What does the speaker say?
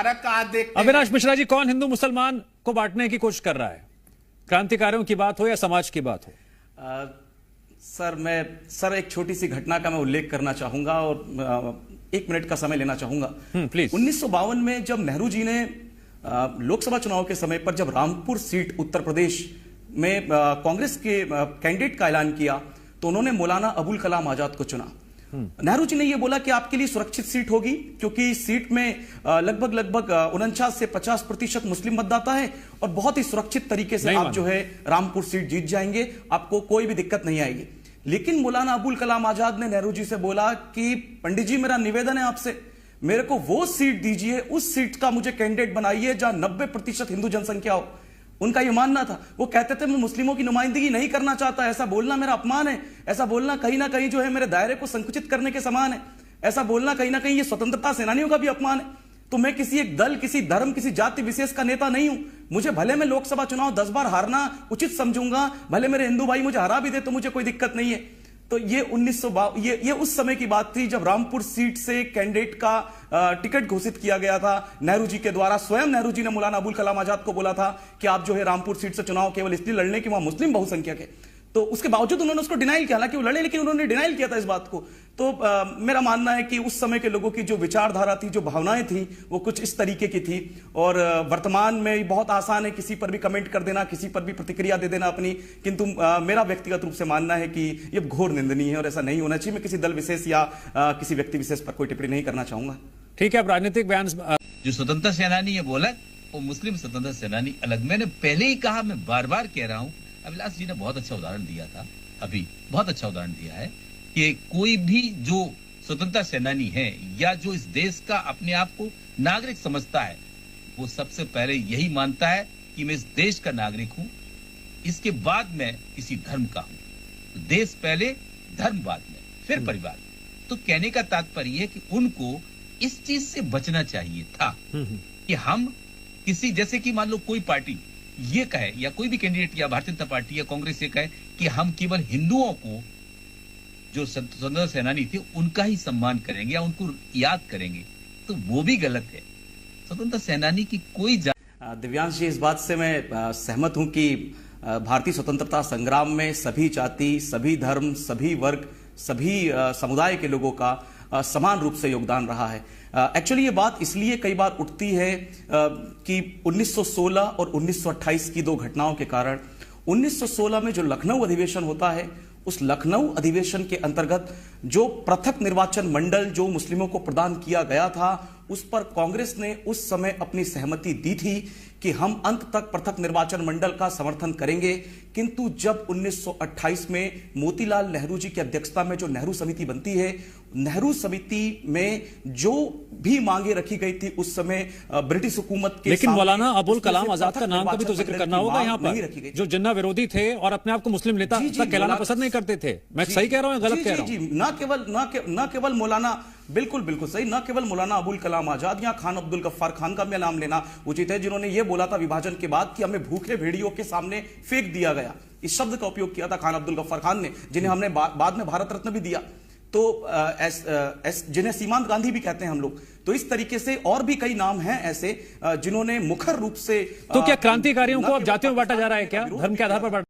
फर्क कहाँ देखते हैं? अविनाश मिश्रा जी, कौन हिंदू मुसलमान को बांटने की कोशिश कर रहा है? क्रांतिकारियों की बात हो या समाज की बात हो? सर एक छोटी सी घटना का मैं उल्लेख करना चाहूंगा और 1 मिनट का समय लेना चाहूंगा। प्लीज। 1952 में जब नेहरू जी ने लोकसभा चुनाव के समय पर जब रामपुर सीट उत्तर प्रदेश में कांग्रेस के कैंडिडेट का ऐलान किया तो उन्होंने मौलाना अबुल कलाम आजाद को चुना। नेहरू जी ने यह बोला कि आपके लिए सुरक्षित सीट होगी क्योंकि इस सीट में लगभग 49 से 50% मुस्लिम मतदाता है और बहुत ही सुरक्षित तरीके से आप जो है रामपुर सीट जीत जाएंगे, आपको कोई भी दिक्कत नहीं आएगी। लेकिन मौलाना अबुल कलाम आजाद ने नेहरू जी से बोला कि पंडित जी, मेरा निवेदन है आपसे, मेरे को वो सीट दीजिए, उस सीट का मुझे कैंडिडेट बनाइए जहां 90% हिंदू जनसंख्या हो। उनका यह मानना था। वो कहते थे मैं मुस्लिमों की नुमाइंदगी नहीं करना चाहता, ऐसा बोलना मेरा अपमान है, ऐसा बोलना कहीं ना कहीं जो है मेरे दायरे को संकुचित करने के समान है, ऐसा बोलना कहीं ना कहीं ये स्वतंत्रता सेनानियों का भी अपमान है। तो मैं किसी एक दल, किसी धर्म, किसी जाति विशेष का नेता नहीं हूं। मुझे भले मैं लोकसभा चुनाव 10 बार हारना उचित समझूंगा, भले मेरे हिंदू भाई मुझे हरा भी दे तो मुझे कोई दिक्कत नहीं है। तो ये ये उस समय की बात थी जब रामपुर सीट से कैंडिडेट का टिकट घोषित किया गया था नेहरू जी के द्वारा। स्वयं नेहरू जी ने मौलाना अबुल कलाम आजाद को बोला था कि आप जो है रामपुर सीट से चुनाव केवल इसलिए लड़ने कि वहां मुस्लिम बहुसंख्यक है। तो उसके बावजूद उन्होंने उसको डिनाइल किया, हालांकि वो लड़े लेकिन उन्होंने डिनाइल किया था इस बात को। तो मेरा मानना है कि उस समय के लोगों की जो विचारधारा थी, जो भावनाएं थी, वो कुछ इस तरीके की थी। और वर्तमान में बहुत आसान है किसी पर भी कमेंट कर देना, किसी पर भी प्रतिक्रिया दे देना अपनी, किंतु मेरा व्यक्तिगत रूप से मानना है कि ये घोर निंदनीय है और ऐसा नहीं होना चाहिए। मैं किसी दल विशेष या किसी व्यक्ति विशेष पर कोई टिप्पणी नहीं करना चाहूंगा। ठीक है, अब राजनीतिक बयान। जो स्वतंत्रता सेनानी ये बोला वो मुस्लिम स्वतंत्रता सेनानी अलग। मैंने पहले ही कहा, मैं बार बार कह रहा हूँ, अभिलाष जी ने बहुत अच्छा उदाहरण दिया था, अभी बहुत अच्छा उदाहरण दिया है कि कोई भी जो स्वतंत्रता सेनानी है या जो इस देश का अपने आप को नागरिक समझता है, वो सबसे पहले यही मानता है कि मैं इस देश का नागरिक हूं, इसके बाद मैं किसी धर्म का हूं। देश पहले, धर्म बाद में, फिर परिवार। तो कहने का तात्पर्य है कि उनको इस चीज से बचना चाहिए था कि हम किसी, जैसे कि मान लो कोई पार्टी ये कहे या कोई भी कैंडिडेट या भारतीय जनता पार्टी या कांग्रेस ये कहे कि हम केवल हिंदुओं को जो स्वतंत्रता सेनानी थे उनका ही सम्मान करेंगे या उनको याद करेंगे, तो वो भी गलत है। स्वतंत्रता सेनानी की कोई दिव्यांश जी, इस बात से मैं सहमत हूं कि भारतीय स्वतंत्रता संग्राम में सभी जाति, सभी धर्म, सभी वर्ग, सभी समुदाय के लोगों का समान रूप से योगदान रहा है। एक्चुअली ये बात इसलिए कई बार उठती है कि 1916 और 1928 की 2 घटनाओं के कारण 1916 में जो लखनऊ अधिवेशन होता है, उस लखनऊ अधिवेशन के अंतर्गत जो पृथक निर्वाचन मंडल जो मुस्लिमों को प्रदान किया गया था, उस पर कांग्रेस ने उस समय अपनी सहमति दी थी कि हम अंत तक पृथक निर्वाचन मंडल का समर्थन करेंगे। किंतु जब 1928 में मोतीलाल नेहरू जी की अध्यक्षता में जो नेहरू समिति बनती है, नेहरू समिति में जो भी मांगे रखी गई थी उस समय ब्रिटिश हुकूमत के, लेकिन मौलाना अबुल कलाम आजाद का नाम का भी तो जिक्र करना होगा यहाँ पर, जो जिन्ना विरोधी थे और अपने आप को मुस्लिम नेता तक कहलाना पसंद नहीं करते थे। मैं सही कह रहा हूँ, गलत कह रहा हूँ? न केवल मौलाना, बिल्कुल बिल्कुल सही, न केवल मौलाना अबुल कलाम आजाद या खान अब्दुल गफ्फार खान का भी नाम लेना उचित है, जिन्होंने यह बोला था विभाजन के बाद कि हमें भूखे भेड़ियों के सामने फेंक दिया गया। इस शब्द का उपयोग किया था खान अब्दुल गफ्फार खान ने, जिन्हें हमने बाद में भारत रत्न भी दिया। तो जिन्हें सीमांत गांधी भी कहते हैं हम लोग। तो इस तरीके से और भी कई नाम हैं ऐसे जिन्होंने मुखर रूप से। तो क्या क्रांतिकारियों को अब जातियों में बांटा जा रहा है? क्या धर्म के आधार पर